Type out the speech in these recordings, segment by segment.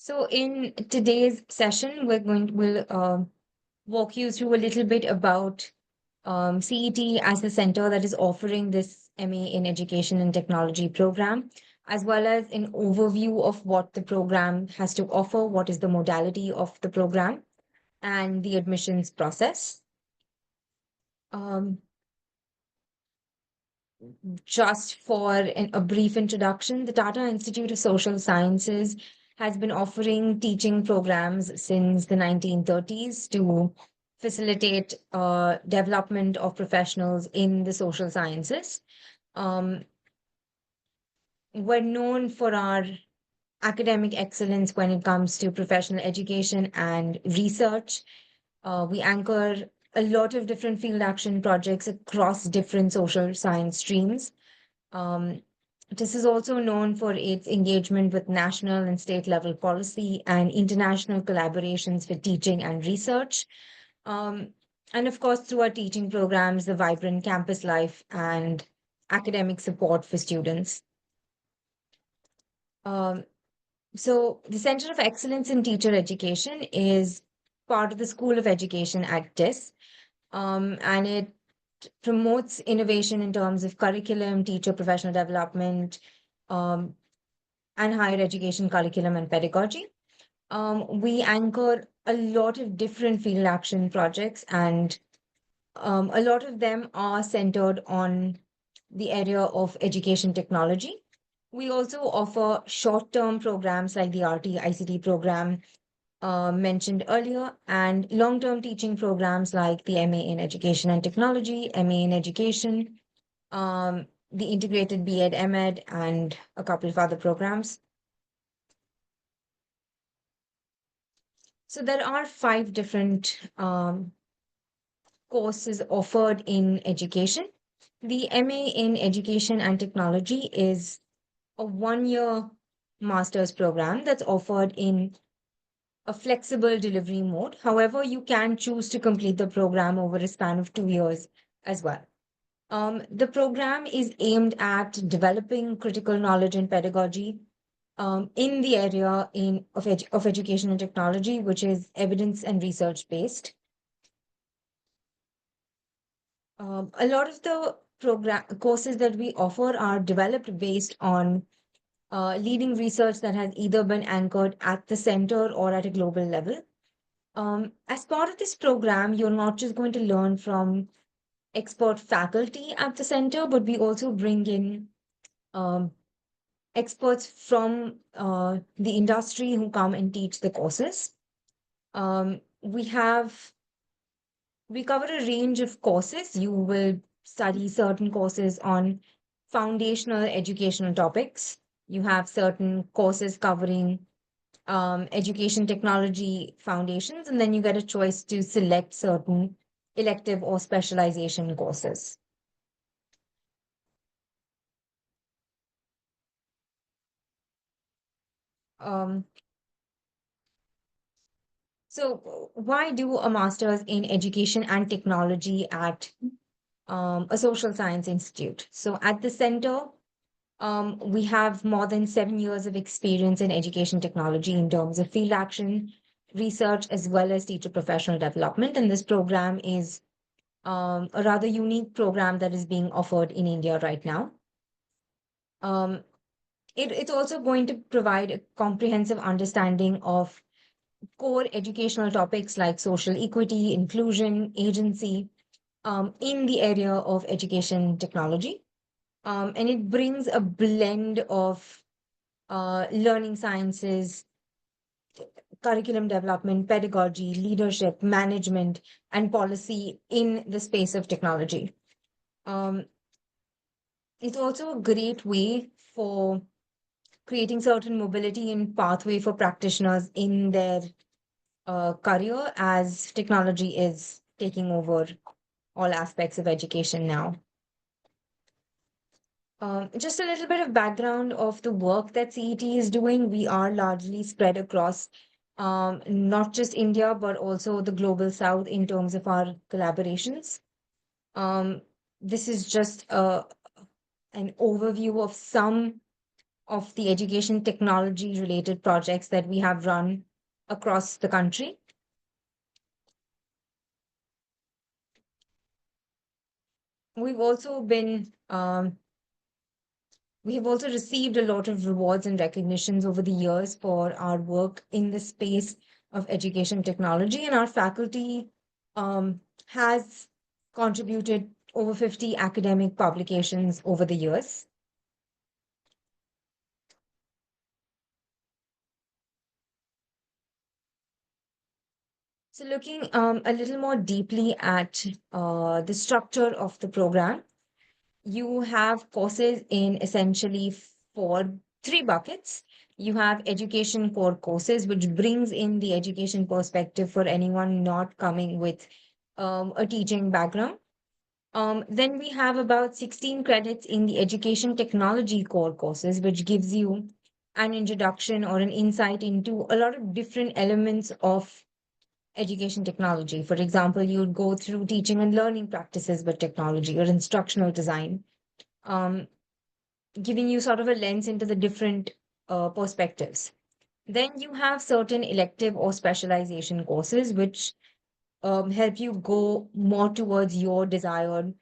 So in today's session, we'll walk you through a little bit about CET as the center that is offering this MA in Education and Technology program, as well as an overview of what the program has to offer, what is the modality of the program, and the admissions process. Um, just for a brief introduction, the Tata Institute of Social Sciences has been offering teaching programs since the 1930s to facilitate development of professionals in the social sciences. Um, we're known for our academic excellence when it comes to professional education and research. We anchor a lot of different field action projects across different social science streams. Um, this is also known for its engagement with national and state level policy and international collaborations for teaching and research. Um, and of course, through our teaching programs, the vibrant campus life and academic support for students. Um, so, the Center of Excellence in Teacher Education is part of the School of Education at TIS, and it promotes innovation in terms of curriculum, teacher professional development, um, and higher education curriculum and pedagogy. We anchor a lot of different field action projects, and a lot of them are centered on the area of education technology. We also offer short-term programs like the RT ICT program mentioned earlier, and long-term teaching programs like the MA in Education and Technology, MA in Education, the integrated B.Ed, M.Ed, and a couple of other programs. So there are 5 different courses offered in education. The MA in Education and Technology is a 1-year master's program that's offered in a flexible delivery mode. However, you can choose to complete the program over a span of 2 years as well. The program is aimed at developing critical knowledge and pedagogy in the area of education and technology, which is evidence and research based. A lot of the program courses that we offer are developed based on leading research that has either been anchored at the center or at a global level. As part of this program, you're not just going to learn from expert faculty at the center, but we also bring in um, experts from the industry who come and teach the courses. We cover a range of courses. You will study certain courses on foundational educational topics. You have certain courses covering education technology foundations, and then you get a choice to select certain elective or specialization courses. Um, so why do a master's in education and technology at a social science institute? So at the center, we have more than 7 years of experience in education technology in terms of field action, research, as well as teacher professional development. And this program is a rather unique program that is being offered in India right now. Um, it's also going to provide a comprehensive understanding of core educational topics like social equity, inclusion, agency in the area of education technology. And it brings a blend of learning sciences, curriculum development, pedagogy, leadership, management, and policy in the space of technology. Um, it's also a great way for creating certain mobility and pathway for practitioners in their career as technology is taking over all aspects of education now. Just a little bit of background of the work that CET is doing. We are largely spread across not just India, but also the global south in terms of our collaborations. This is just an overview of some of the education technology related projects that we have run across the country. We've also been we have also received a lot of rewards and recognitions over the years for our work in the space of education technology, and our faculty has contributed over 50 academic publications over the years. So, looking a little more deeply at the structure of the program, you have courses in essentially four, three buckets. You have education core courses, which brings in the education perspective for anyone not coming with a teaching background. Then we have about 16 credits in the education technology core courses, which gives you an introduction or an insight into a lot of different elements of education technology. For example, you'd go through teaching and learning practices with technology or instructional design, um, giving you sort of a lens into the different perspectives. Then you have certain elective or specialization courses, which help you go more towards your desired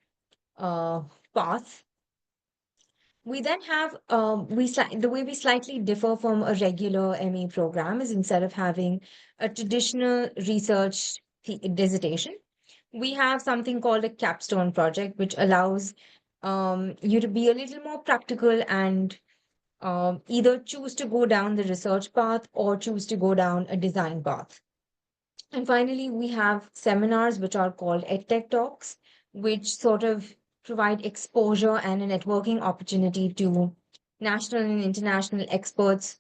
uh, path. We then have the way we slightly differ from a regular MA program is instead of having a traditional research dissertation, we have something called a capstone project, which allows you to be a little more practical and either choose to go down the research path or choose to go down a design path. And finally, we have seminars which are called EdTech Talks, which sort of provide exposure and a networking opportunity to national and international experts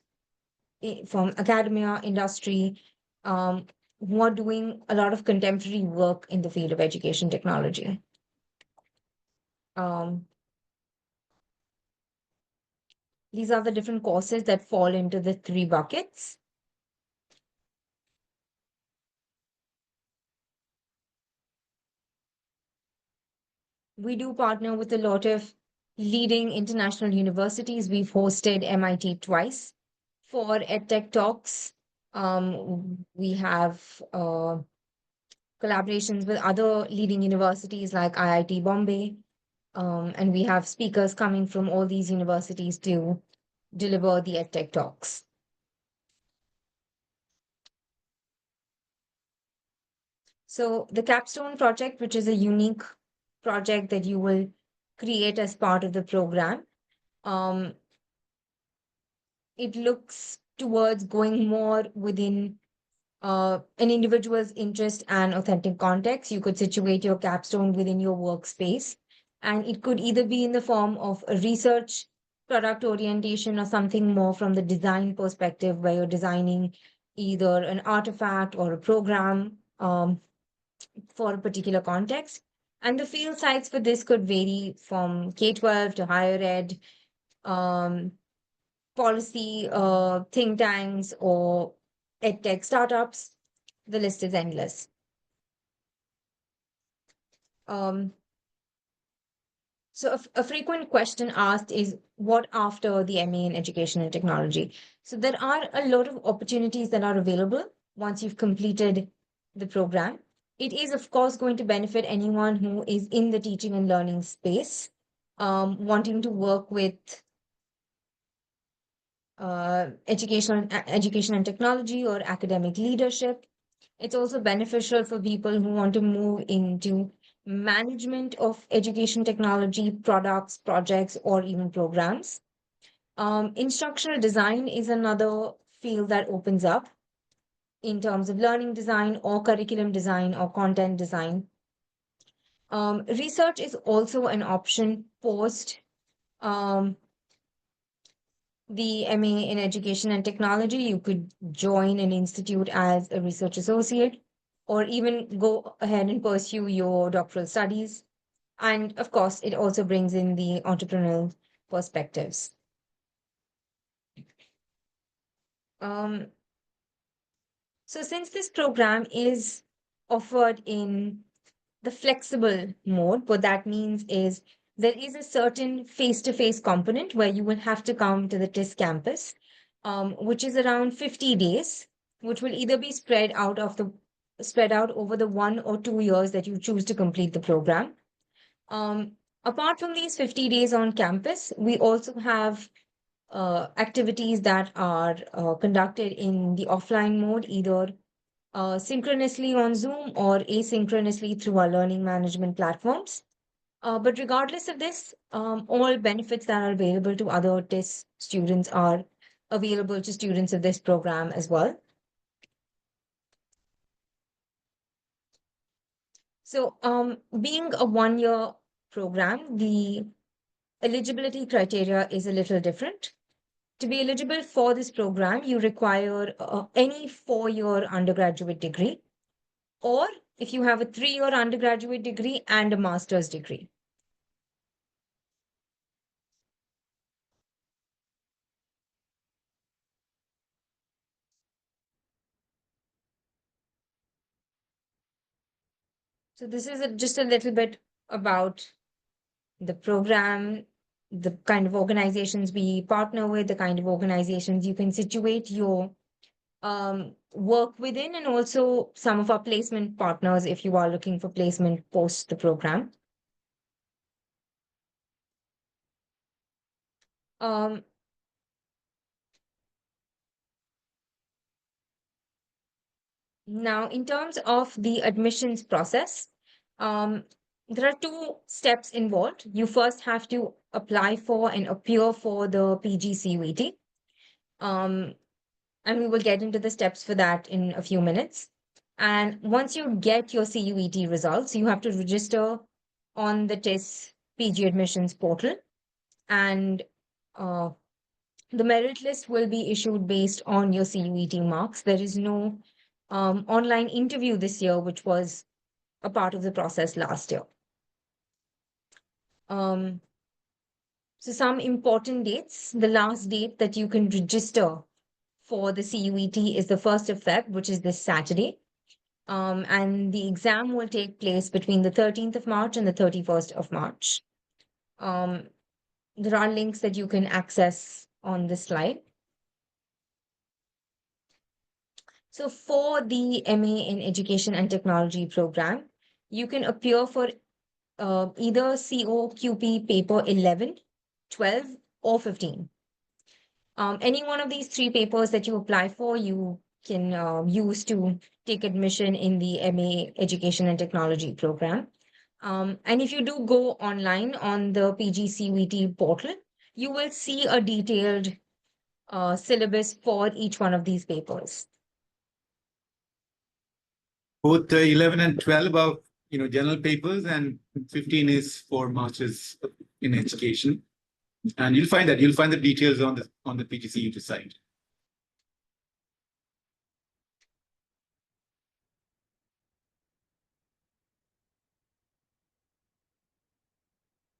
from academia, industry, um, who are doing a lot of contemporary work in the field of education technology. Um, these are the different courses that fall into the three buckets. We do partner with a lot of leading international universities. We've hosted MIT twice for EdTech Talks. We have collaborations with other leading universities like IIT Bombay, and we have speakers coming from all these universities to deliver the EdTech Talks. So the capstone project, which is a unique project that you will create as part of the program, um, it looks towards going more within an individual's interest and authentic context. You could situate your capstone within your workspace, and it could either be in the form of a research product orientation or something more from the design perspective, where you're designing either an artifact or a program for a particular context. And the field sites for this could vary from K-12 to higher ed, um, policy think tanks, or edtech startups. The list is endless. Um, so a frequent question asked is what after the MA in education and technology? So there are a lot of opportunities that are available once you've completed the program. It is, of course, going to benefit anyone who is in the teaching and learning space, wanting to work with education and technology or academic leadership. It's also beneficial for people who want to move into management of education technology products, projects, or even programs. Instructional design is another field that opens up in terms of learning design or curriculum design or content design. Research is also an option post um, the MA in education and technology. You could join an institute as a research associate or even go ahead and pursue your doctoral studies. And of course, it also brings in the entrepreneurial perspectives. Um, so, since this program is offered in the flexible mode, what that means is there is a certain face-to-face component where you will have to come to the TIS campus, which is around 50 days, which will either be spread out over the 1 or 2 years that you choose to complete the program. Um, Apart from these 50 days on campus, we also have activities that are conducted in the offline mode, either synchronously on Zoom or asynchronously through our learning management platforms. But regardless of this, all benefits that are available to other TIS students are available to students of this program as well. So, being a 1 year program, the eligibility criteria is a little different. To be eligible for this program, you require any 4 year undergraduate degree, or if you have a 3 year undergraduate degree and a master's degree. So, this is just a little bit about the program, the kind of organizations we partner with, the kind of organizations you can situate your work within, and also some of our placement partners if you are looking for placement post the program. Um, Now, in terms of the admissions process, um, there are two steps involved. You first have to apply for and appear for the PGCUET. Um, and we will get into the steps for that in a few minutes. And once you get your CUET results, you have to register on the TIS PG admissions portal. And uh, the merit list will be issued based on your CUET marks. There is no online interview this year, which was a part of the process last year. Um, so some important dates. The last date that you can register for the CUET is the 1st of Feb, which is this Saturday. And the exam will take place between the 13th of March and the 31st of March. Um, there are links that you can access on this slide. So for the MA in Education and Technology program, you can appear for either COQP paper 11, 12, or 15. Any one of these three papers that you apply for, you can use to take admission in the MA Education and Technology program. And if you do go online on the PGCVT portal, you will see a detailed syllabus for each one of these papers. Both 11 and 12 are, general papers, and 15 is for masters in education. And you'll find the details on the PGCU site.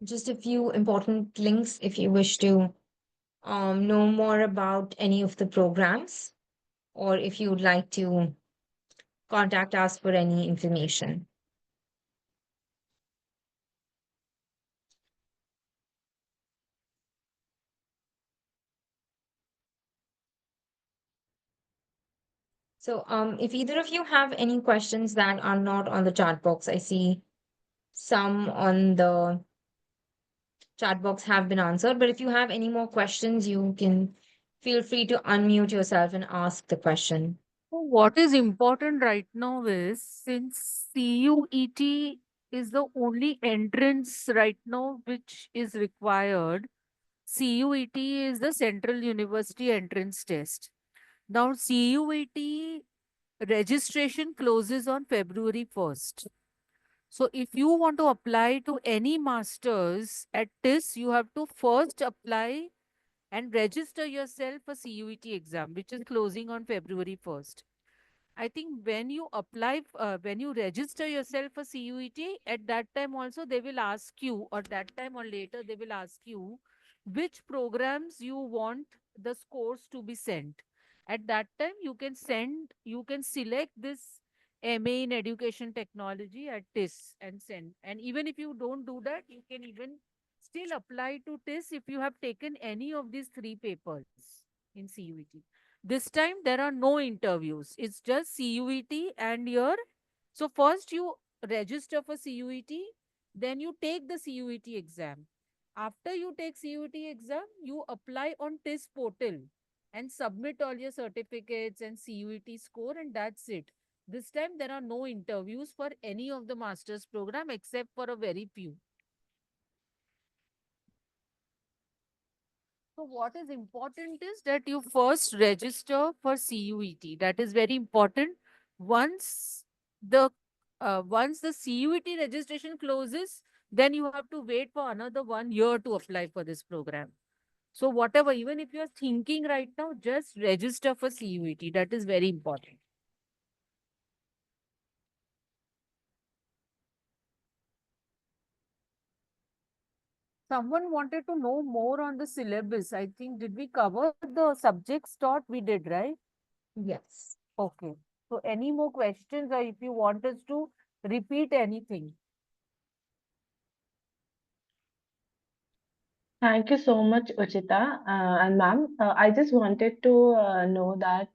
Just a few important links if you wish to know more about any of the programs, or if you would like to contact us for any information. So if either of you have any questions that are not on the chat box, I see some on the chat box have been answered. But if you have any more questions, you can feel free to unmute yourself and ask the question. What is important right now is, since CUET is the only entrance right now which is required, CUET is the Central University Entrance Test. Now, CUET registration closes on February 1st. So, if you want to apply to any masters at TIS, you have to first apply and register yourself for CUET exam, which is closing on February 1st. I think when you apply, when you register yourself for CUET, at that time also they will ask you, or that time or later they will ask you, which programs you want the scores to be sent. At that time, you can select this MA in Education Technology at TIS and send. And even if you don't do that, you can even still apply to TIS if you have taken any of these three papers in CUET. This time there are no interviews. It's just CUET and your. So first you register for CUET, then you take the CUET exam. After you take CUET exam, you apply on TIS portal and submit all your certificates and CUET score, and that's it. This time there are no interviews for any of the master's program except for a very few. So what is important is that you first register for CUET. That is very important. Once the once the CUET registration closes, then you have to wait for another 1 year to apply for this program. So whatever, even if you are thinking right now, just register for CUET. That is very important. Someone wanted to know more on the syllabus. I think, did we cover the subjects taught? We did, right? Yes. Okay. So any more questions, or if you want us to repeat anything? Thank you so much, Uchita and ma'am. I just wanted to know that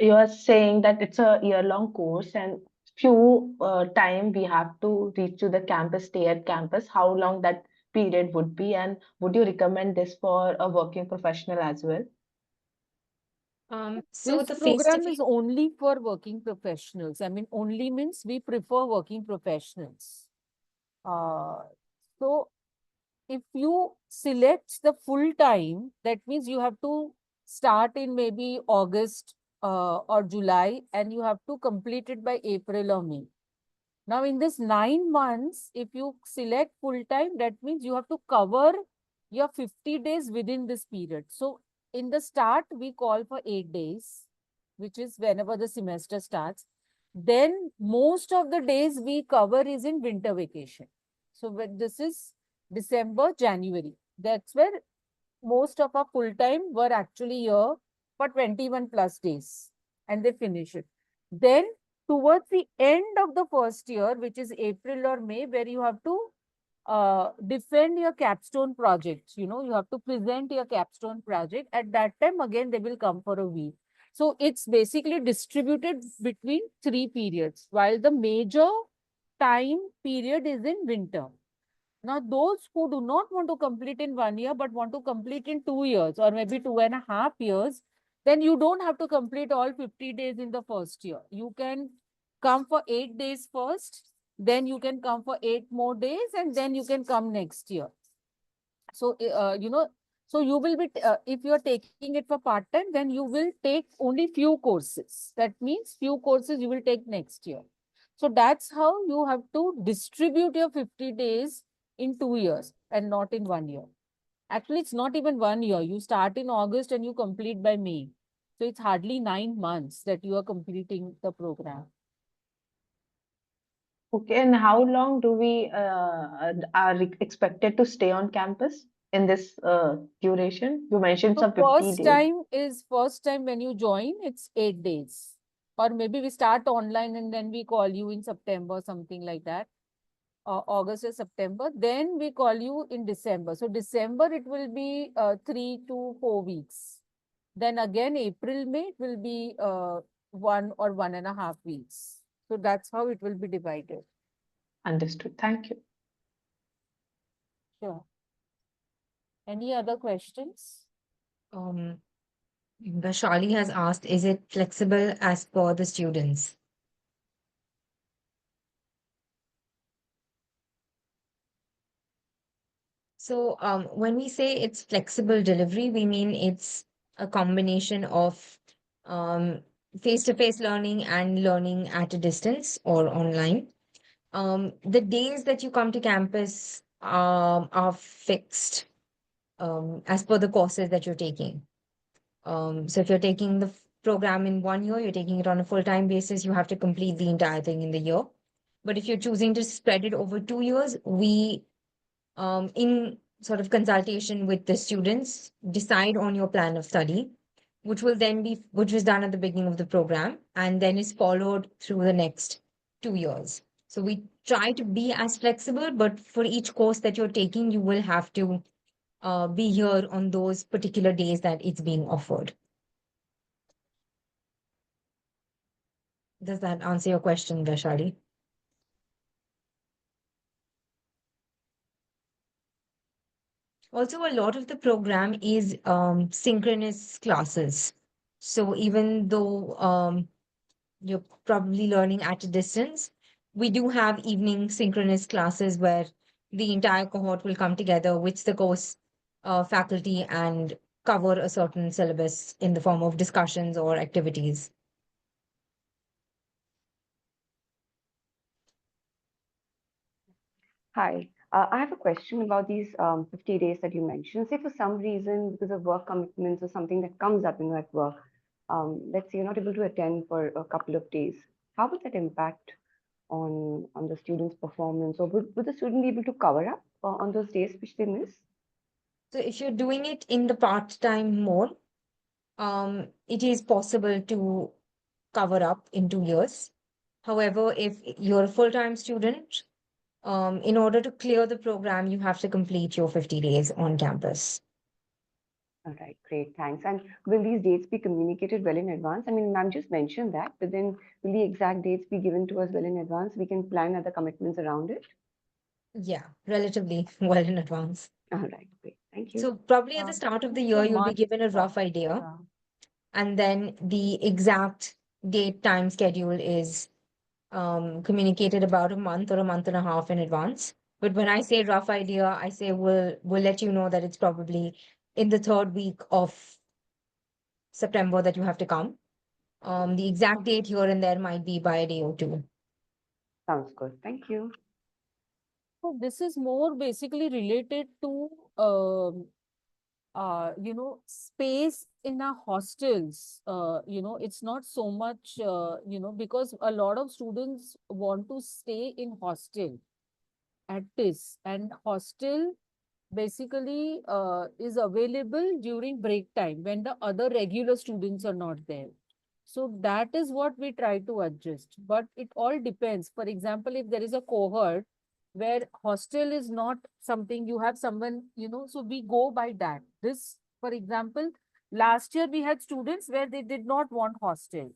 you are saying that it's a year-long course and few time we have to reach to the campus, stay at campus. How long that period would be, and would you recommend this for a working professional as well? So This the program face-to-face. is only for working professionals. I mean, only means we prefer working professionals. Uh, so if you select the full time, that means you have to start in maybe August or July, and you have to complete it by April or May. Now, in this 9 months, if you select full time, that means you have to cover your 50 days within this period. So, in the start, we call for 8 days, which is whenever the semester starts. Then, most of the days we cover is in winter vacation. So, when this is December, January, that's where most of our full time were actually here for 21 plus days, and they finish it. Then towards the end of the first year, which is April or May, where you have to defend your capstone project. You have to present your capstone project. At that time, again, they will come for a week. So it's basically distributed between 3 periods, while the major time period is in winter. Now, those who do not want to complete in 1 year but want to complete in 2 years or maybe 2.5 years, then you don't have to complete all 50 days in the first year. You can come for 8 days first, then you can come for 8 more days, and then you can come next year. So, so you will be, if you are taking it for part time, then you will take only few courses. That means few courses you will take next year. So that's how you have to distribute your 50 days in 2 years and not in 1 year. Actually, it's not even 1 year. You start in August and you complete by May. So it's hardly 9 months that you are completing the program. Okay, and how long do we expected to stay on campus in this duration? You mentioned So some 50 days. first time when you join, it's 8 days. Or maybe we start online and then we call you in September, something like that. August or September. Then we call you in December. So December, it will be 3 to 4 weeks. Then again, April, May, it will be 1 or 1.5 weeks. So that's how it will be divided. Understood. Thank you. Sure. Any other questions? Vashali has asked, is it flexible as per the students? So when we say it's flexible delivery, we mean it's a combination of um, face-to-face learning and learning at a distance or online. The days that you come to campus are fixed as per the courses that you're taking. So if you're taking the program in 1 year, you're taking it on a full-time basis, you have to complete the entire thing in the year. But if you're choosing to spread it over 2 years, we, in sort of consultation with the students, decide on your plan of study, which was done at the beginning of the program, and then is followed through the next 2 years. So we try to be as flexible, but for each course that you're taking, you will have to be here on those particular days that it's being offered. Does that answer your question, Vaishali? Also, a lot of the program is synchronous classes. So even though you're probably learning at a distance, we do have evening synchronous classes where the entire cohort will come together with the course faculty and cover a certain syllabus in the form of discussions or activities. Hi, I have a question about these 50 days that you mentioned. Say for some reason, because of work commitments or something that comes up in at work, let's say you're not able to attend for a couple of days. How would that impact on the student's performance, or would the student be able to cover up on those days which they miss? So if you're doing it in the part-time mode, it is possible to cover up in 2 years. However, if you're a full-time student, in order to clear the program, you have to complete your 50 days on campus. All right, great, thanks. And will these dates be communicated well in advance? I mean, ma'am just mentioned that, but then will the exact dates be given to us well in advance? We can plan other commitments around it. Yeah, relatively well in advance. All right, great, thank you. So probably at the start of the It's year, a you'll be month. given a rough idea, Yeah. and then the exact date time schedule is communicated about a month or a month and a half in advance. But when I say rough idea, I say we'll let you know that it's probably in the third week of September that you have to come. The exact date here and there might be by a day or two. Sounds good, thank you. So this is more basically related to space in our hostels. It's not so much because a lot of students want to stay in hostel at this, and hostel basically is available during break time when the other regular students are not there. So that is what we try to adjust. But it all depends. For example, if there is a cohort where hostel is not something, you have someone, so we go by that. This, for example, last year we had students where they did not want hostel.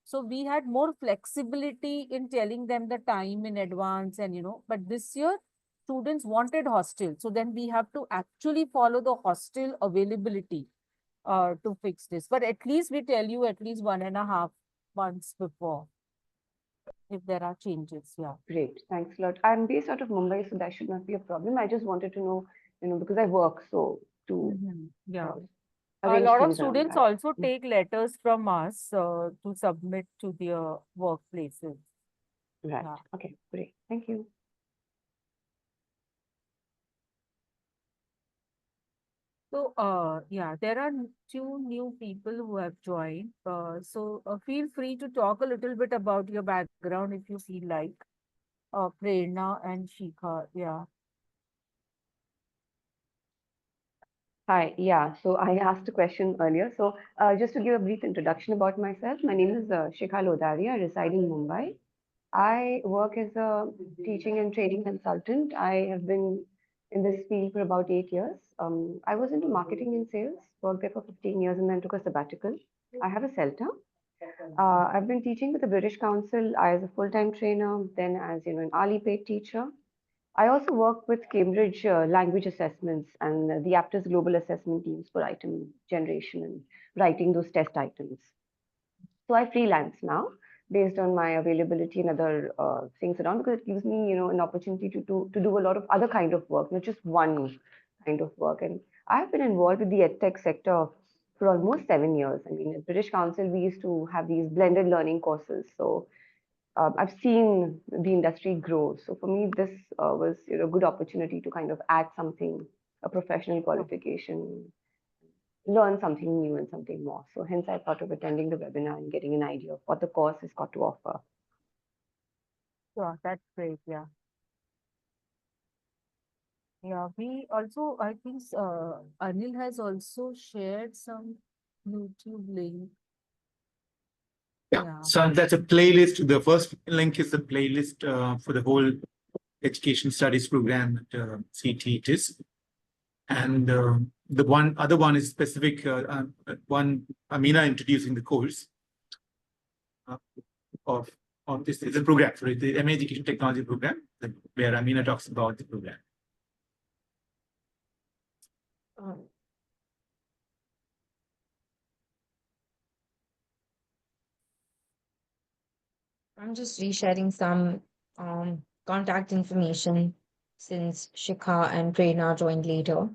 So we had more flexibility in telling them the time in advance, and but this year students wanted hostel. So then we have to actually follow the hostel availability to fix this. But at least we tell you at least 1.5 months before if there are changes. Yeah. Great, thanks a lot. I'm based out of Mumbai, so that should not be a problem. I just wanted to know, because I work, so to Yeah. uh, A arrange lot of things around students that. also take letters from us to submit to their workplaces. Right. Yeah. Okay, great. Thank you. So, yeah, there are two new people who have joined. Feel free to talk a little bit about your background if you feel like. Prerna and Shikha. Yeah. Hi, yeah. So I asked a question earlier. So just to give a brief introduction about myself, my name is Shikha Lodari. I reside in Mumbai. I work as a teaching and training consultant. I have been in this field for about 8 years. I was into marketing and sales, worked there for 15 years, and then took a sabbatical. I have a CELTA. I've been teaching with the British Council as a full-time trainer, then as an hourly paid teacher. I also work with Cambridge language assessments and the APTIS global assessment teams for item generation and writing those test items. So I freelance now based on my availability and other things around, because it gives me, an opportunity to do a lot of other kind of work, not just one kind of work. And I've been involved with the edtech sector for almost 7 years. I mean, at British Council, we used to have these blended learning courses. So I've seen the industry grow. So for me, this was a good opportunity to kind of add something, a professional qualification, learn something new and something more. So hence I thought of attending the webinar and getting an idea of what the course has got to offer. Sure, that's great. Yeah. Yeah. We also, I think, Anil has also shared some YouTube link. Yeah. So that's a playlist. The first link is the playlist for the whole education studies program at CT it is. And the other one is specific one, Amina introducing the course uh, of this is a program, sorry, the MA Education Technology program, where Amina talks about the program. Um, I'm just resharing some contact information since Shikha and Prerna joined later.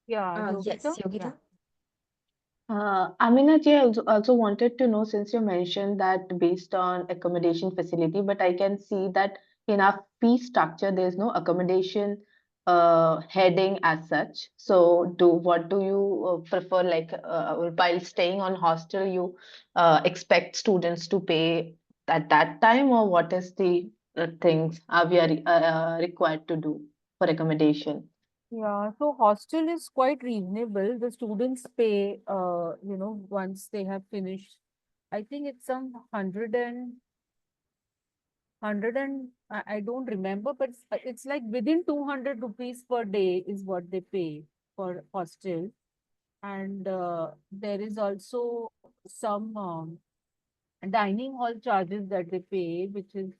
Yeah, Yes, Yogita? Yogita. Amina ji, I also wanted to know, since you mentioned that based on accommodation facility, but I can see that in our fee structure, there's no accommodation heading as such. So, what do you prefer? Like while staying on hostel, you expect students to pay at that time, or what is the things we are required to do for accommodation? Yeah, so hostel is quite reasonable. The students pay, once they have finished. I think it's some hundred and I don't remember, but it's like within 200 rupees per day is what they pay for hostel. And there is also some dining hall charges that they pay, which is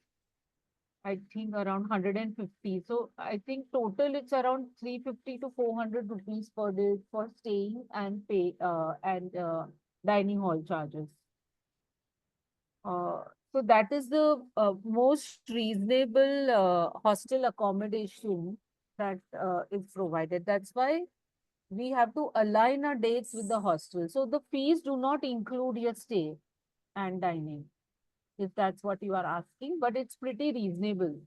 I think around 150. So I think total it's around 350 to 400 rupees per day for staying and pay and dining hall charges. Uh, so that is the most reasonable hostel accommodation that is provided. That's why we have to align our dates with the hostel. So the fees do not include your stay and dining, if that's what you are asking, but it's pretty reasonable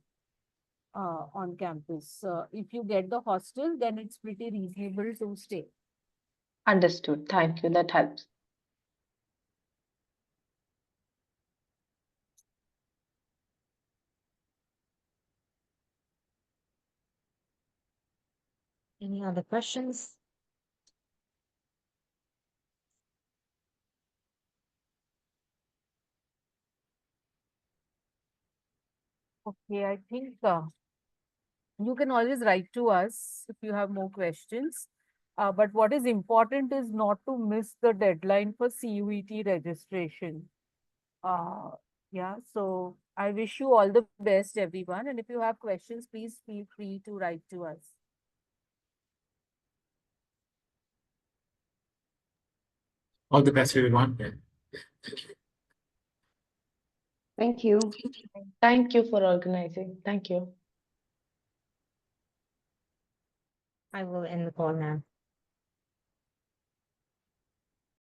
on campus. If you get the hostel, then it's pretty reasonable to stay. Understood. Thank you. That helps. Any other questions? Okay, I think you can always write to us if you have more questions. But what is important is not to miss the deadline for CUET registration. Uh, yeah, so I wish you all the best, everyone. And if you have questions, please feel free to write to us. All the best, everyone. Thank you. Thank you for organizing. Thank you. I will end the call now.